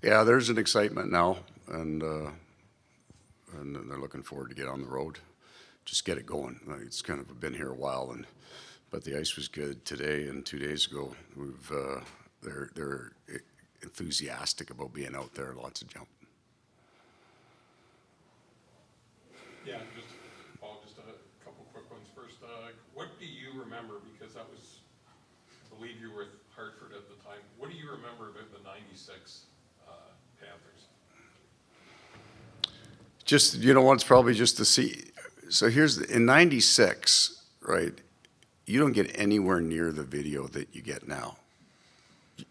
Yeah, there's an excitement now, and they're looking forward to get on the road, just get it going. It's kind of been here a while, but the ice was good today and 2 days ago. They're enthusiastic about being out there. Lots of jump. Yeah, Paul, just a couple quick ones first. What do you remember, because that was, I believe you were with Hartford at the time, what do you remember about the 96 Panthers? Just, it's probably just to see. So in 96, right, you don't get anywhere near the video that you get now.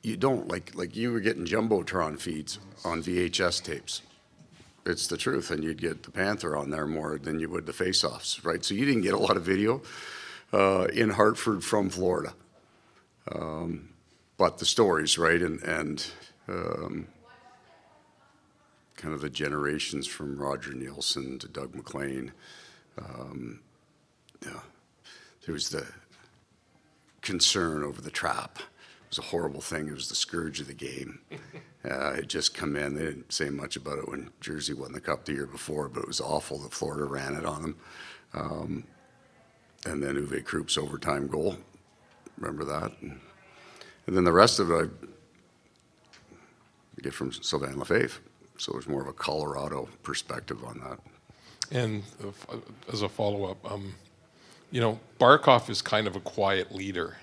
You don't, like you were getting Jumbotron feeds on VHS tapes. It's the truth, and you'd get the Panther on there more than you would the face-offs, right? So you didn't get a lot of video in Hartford from Florida. But the stories, right, and kind of the generations from Roger Nielsen to Doug McLean. There was the concern over the trap. It was a horrible thing. It was the scourge of the game. It had just come in. They didn't say much about it when Jersey won the Cup the year before, but it was awful that Florida ran it on them. And then Uwe Krupp's overtime goal. Remember that? And then the rest of it I get from Sylvain Lefebvre. So there's more of a Colorado perspective on that. And as a follow-up, Barkov is kind of a quiet leader.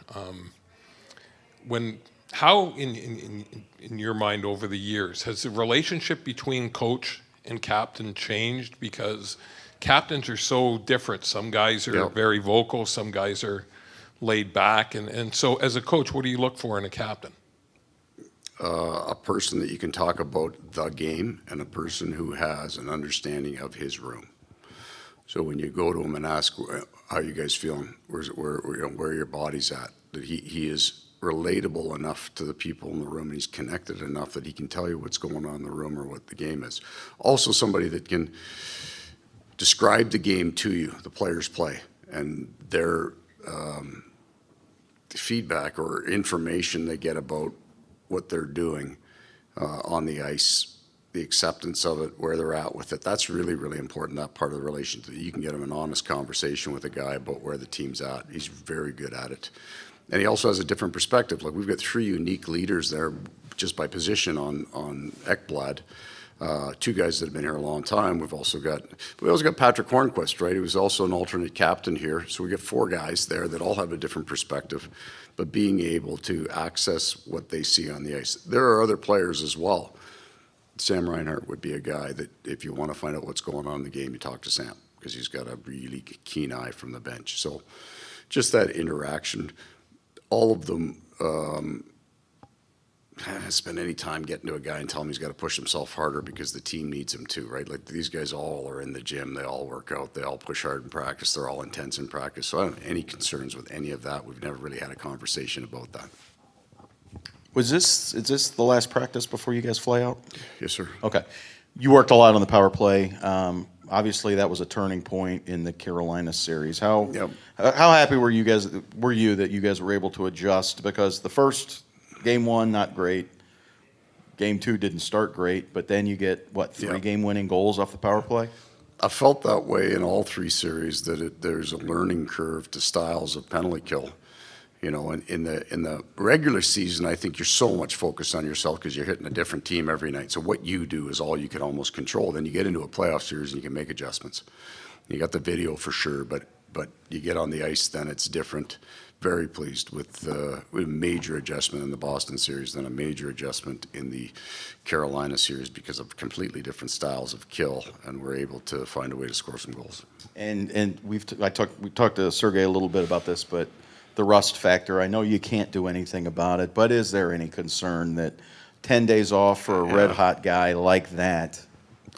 How in your mind over the years has the relationship between coach and captain changed? Because captains are so different. Some guys are very vocal, some guys are laid back, and so as a coach, what do you look for in a captain? A person that you can talk about the game, and a person who has an understanding of his room. So when you go to him and ask, how you guys feeling? Where are your bodies at? That he is relatable enough to the people in the room, and he's connected enough that he can tell you what's going on in the room or what the game is. Also somebody that can describe the game to you, the players play, and their feedback or information they get about what they're doing on the ice, the acceptance of it, where they're at with it. That's really, really important, that part of the relationship. You can get him an honest conversation with a guy about where the team's at. He's very good at it. And he also has a different perspective. Like, we've got three unique leaders there just by position on Ekblad. Two guys that have been here a long time. We also got Patrick Hornquist, right? He was also an alternate captain here. So we got four guys there that all have a different perspective, but being able to access what they see on the ice. There are other players as well. Sam Reinhart would be a guy that if you want to find out what's going on in the game, you talk to Sam, because he's got a really keen eye from the bench. So just that interaction, all of them haven't spent any time getting to a guy and telling him he's got to push himself harder because the team needs him to, right? Like, these guys all are in the gym, they all work out, they all push hard in practice, they're all intense in practice. So I don't have any concerns with any of that. We've never really had a conversation about that. Is this the last practice before you guys fly out? Yes, sir. Okay. You worked a lot on the power play. Obviously, that was a turning point in the Carolina series. How happy were you that you guys were able to adjust? Because the first game one, not great. Game two didn't start great, but then you get, three game-winning goals off the power play? I felt that way in all three series, that there's a learning curve to styles of penalty kill. In the regular season, I think you're so much focused on yourself because you're hitting a different team every night. So what you do is all you can almost control. Then you get into a playoff series and you can make adjustments. You got the video for sure, but you get on the ice, then it's different. Very pleased with a major adjustment in the Boston series, then a major adjustment in the Carolina series because of completely different styles of kill, and we're able to find a way to score some goals. And we talked to Sergei a little bit about this, but the rust factor, I know you can't do anything about it, but is there any concern that 10 days off for a red-hot guy like that?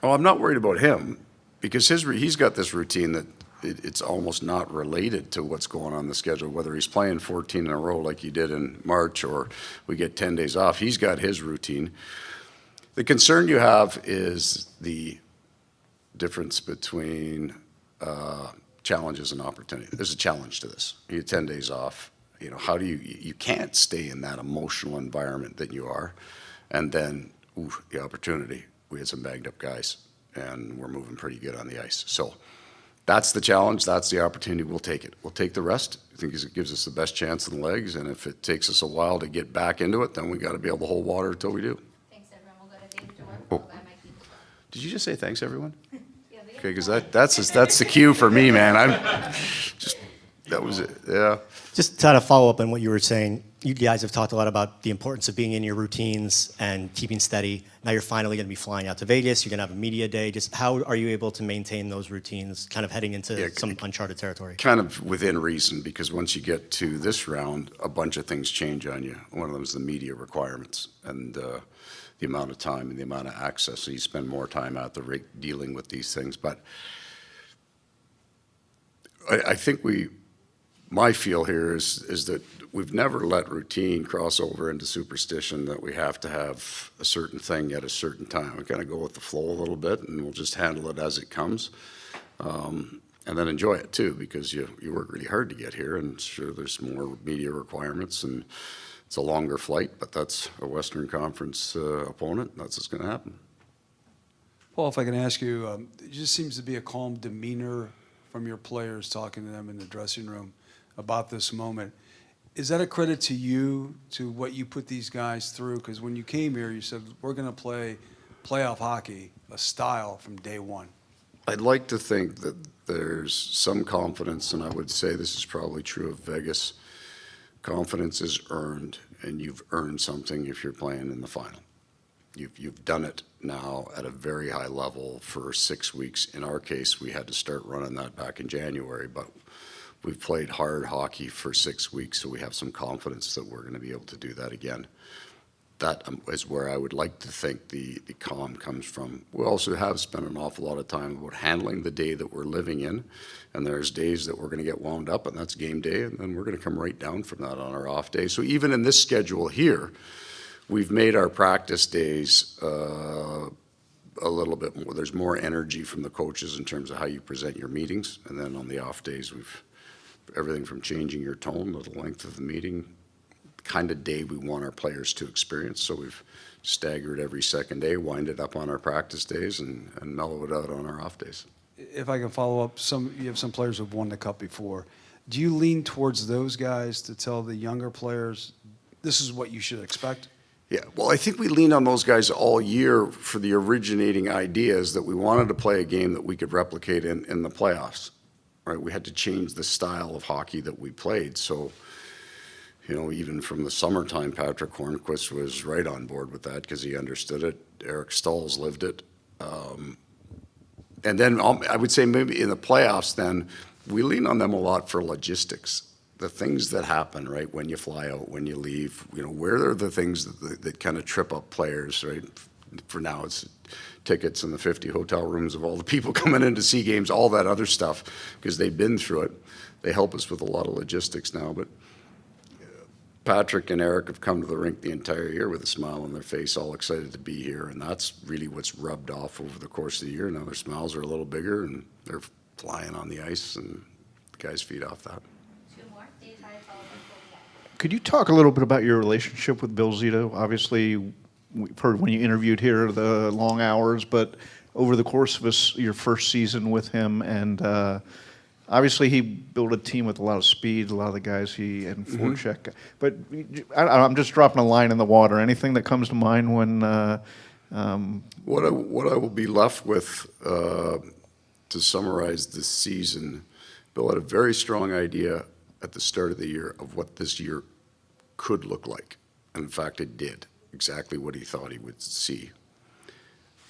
Oh, I'm not worried about him because he's got this routine that it's almost not related to what's going on in the schedule, whether he's playing 14 in a row like he did in March or we get 10 days off. He's got his routine. The concern you have is the difference between challenges and opportunity. There's a challenge to this. You get 10 days off. How do you can't stay in that emotional environment that you are, and then the opportunity, we had some banged up guys, and we're moving pretty good on the ice. So that's the challenge. That's the opportunity. We'll take it. We'll take the rest. I think it gives us the best chance in the legs, and if it takes us a while to get back into it, then we got to be able to hold water until we do. Thanks, everyone. We'll go to David to work. Oh. We'll buy my keys as well. Did you just say thanks, everyone? Yeah, they Okay, because that's the cue for me, man. That was it. Yeah. Just to kind of follow up on what you were saying, you guys have talked a lot about the importance of being in your routines and keeping steady. Now you're finally going to be flying out to Vegas. You're going to have a media day. Just how are you able to maintain those routines, kind of heading into some uncharted territory? Kind of within reason, because once you get to this round, a bunch of things change on you. One of them is the media requirements and the amount of time and the amount of access. So you spend more time out the rink dealing with these things. But I think my feel here is that we've never let routine cross over into superstition, that we have to have a certain thing at a certain time. We kind of go with the flow a little bit, and we'll just handle it as it comes. And then enjoy it too, because you work really hard to get here, and sure, there's more media requirements, and it's a longer flight, but that's a Western Conference opponent. That's what's going to happen. Paul, if I can ask you, it just seems to be a calm demeanor from your players talking to them in the dressing room about this moment. Is that a credit to you, to what you put these guys through? Because when you came here, you said, we're going to play playoff hockey, a style from day one. I'd like to think that there's some confidence, and I would say this is probably true of Vegas. Confidence is earned, and you've earned something if you're playing in the final. You've done it now at a very high level for 6 weeks. In our case, we had to start running that back in January, but we've played hard hockey for 6 weeks, so we have some confidence that we're going to be able to do that again. That is where I would like to think the calm comes from. We also have spent an awful lot of time about handling the day that we're living in, and there's days that we're going to get wound up, and that's game day, and then we're going to come right down from that on our off day. So even in this schedule here, we've made our practice days a little bit more. There's more energy from the coaches in terms of how you present your meetings, and then on the off days, we've everything from changing your tone to the length of the meeting, kind of day we want our players to experience. So we've staggered every second day, wind it up on our practice days, and mellow it out on our off days. If I can follow up, you have some players who've won the Cup before. Do you lean towards those guys to tell the younger players, this is what you should expect? Yeah, well, I think we leaned on those guys all year for the originating ideas that we wanted to play a game that we could replicate in the playoffs. Right, we had to change the style of hockey that we played. So, even from the summertime, Patrick Hornquist was right on board with that because he understood it. Eric Stahls lived it. And then I would say maybe in the playoffs, then we lean on them a lot for logistics. The things that happen, right, when you fly out, when you leave, where are the things that kind of trip up players, right? For now, it's tickets and the 50 hotel rooms of all the people coming in to see games, all that other stuff, because they've been through it. They help us with a lot of logistics now. But Patrick and Eric have come to the rink the entire year with a smile on their face, all excited to be here, and that's really what's rubbed off over the course of the year. Now their smiles are a little bigger, and they're flying on the ice, and the guys feed off that. Two more. Dave, how to follow up before we get. Could you talk a little bit about your relationship with Bill Zito? Obviously, we've heard when you interviewed here the long hours, but over the course of your first season with him, and obviously he built a team with a lot of speed, a lot of the guys and forecheck. But I'm just dropping a line in the water. Anything that comes to mind when? What I will be left with to summarize this season, Bill had a very strong idea at the start of the year of what this year could look like. And in fact, it did exactly what he thought he would see.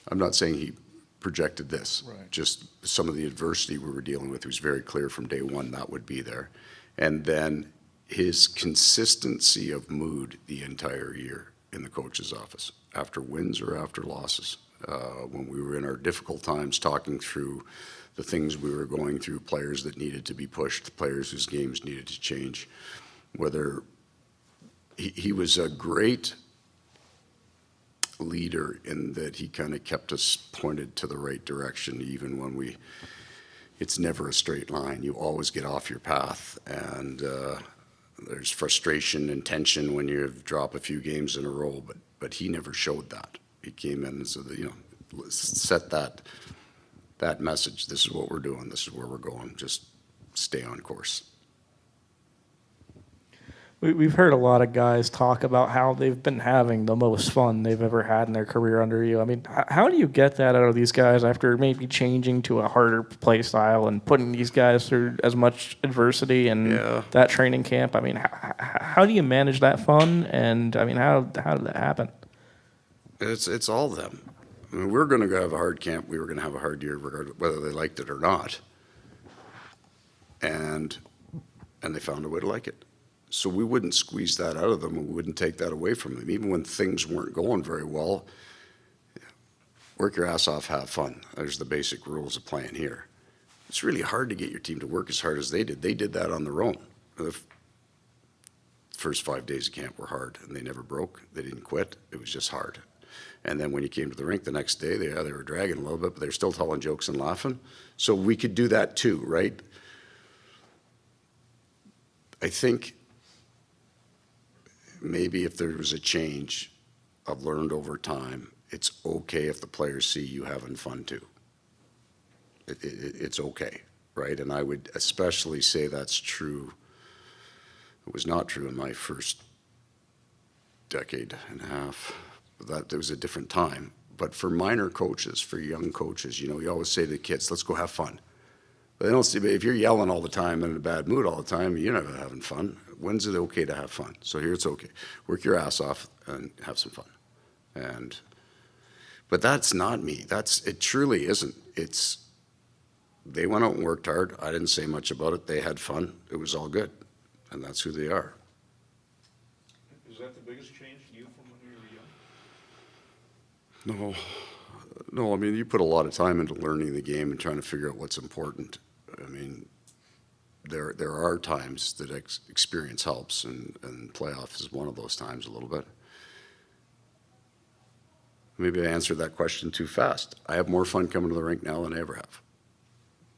I'm not saying he projected this, right. Just some of the adversity we were dealing with was very clear from day one that would be there. And then his consistency of mood the entire year in the coach's office, after wins or after losses, when we were in our difficult times talking through the things we were going through, players that needed to be pushed, players whose games needed to change, whether he was a great leader in that he kind of kept us pointed to the right direction, even when it's never a straight line. You always get off your path, and there's frustration and tension when you drop a few games in a row, but he never showed that. He came in and said, set that message. This is what we're doing. This is where we're going. Just stay on course. We've heard a lot of guys talk about how they've been having the most fun they've ever had in their career under you. I mean, how do you get that out of these guys after maybe changing to a harder play style and putting these guys through as much adversity and that training camp? I mean, how do you manage that fun? And I mean, how did that happen? It's all them. I mean, we're going to have a hard camp. We were going to have a hard year, regardless whether they liked it or not. And they found a way to like it. So we wouldn't squeeze that out of them, and we wouldn't take that away from them. Even when things weren't going very well, work your ass off, have fun. There's the basic rules of playing here. It's really hard to get your team to work as hard as they did. They did that on their own. The first 5 days of camp were hard, and they never broke. They didn't quit. It was just hard. And then when you came to the rink the next day, they were dragging a little bit, but they were still telling jokes and laughing. So we could do that too, right? I think maybe if there was a change I've learned over time, it's okay if the players see you having fun too. It's okay, right? And I would especially say that's true. It was not true in my first decade and a half. That there was a different time. But for minor coaches, for young coaches, you always say to the kids, let's go have fun. But they don't see, if you're yelling all the time and in a bad mood all the time, you're never having fun. When's it okay to have fun? So here it's okay. Work your ass off and have some fun. But that's not me. It truly isn't. They went out and worked hard. I didn't say much about it. They had fun. It was all good. And that's who they are. Is that the biggest change to you from when you were young? No, I mean, you put a lot of time into learning the game and trying to figure out what's important. I mean, there are times that experience helps, and playoffs is one of those times a little bit. Maybe I answered that question too fast. I have more fun coming to the rink now than I ever have.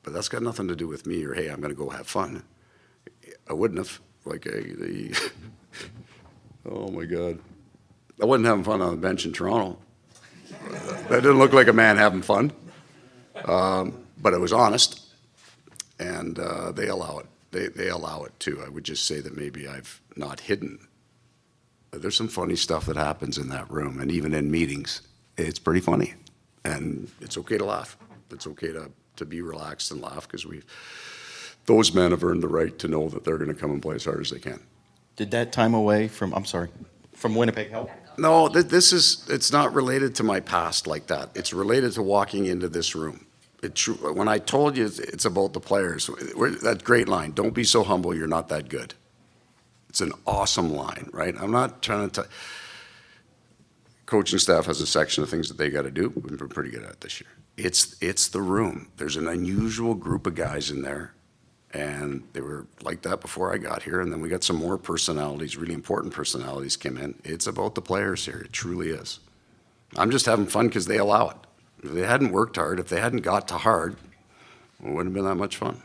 But that's got nothing to do with me or, hey, I'm going to go have fun. I wouldn't have. Oh, my God. I wasn't having fun on the bench in Toronto. That didn't look like a man having fun. But it was honest. And they allow it. They allow it, too. I would just say that maybe I've not hidden. There's some funny stuff that happens in that room, and even in meetings. It's pretty funny. And it's okay to laugh. It's okay to be relaxed and laugh, because those men have earned the right to know that they're going to come and play as hard as they can. Did that time away from Winnipeg help? No, it's not related to my past like that. It's related to walking into this room. When I told you it's about the players, that great line, don't be so humble, you're not that good. It's an awesome line, right? I'm not trying to coaching staff has a section of things that they got to do. We've been pretty good at it this year. It's the room. There's an unusual group of guys in there, and they were like that before I got here, and then we got some more personalities, really important personalities came in. It's about the players here. It truly is. I'm just having fun because they allow it. If they hadn't worked hard, if they hadn't got to hard, it wouldn't have been that much fun.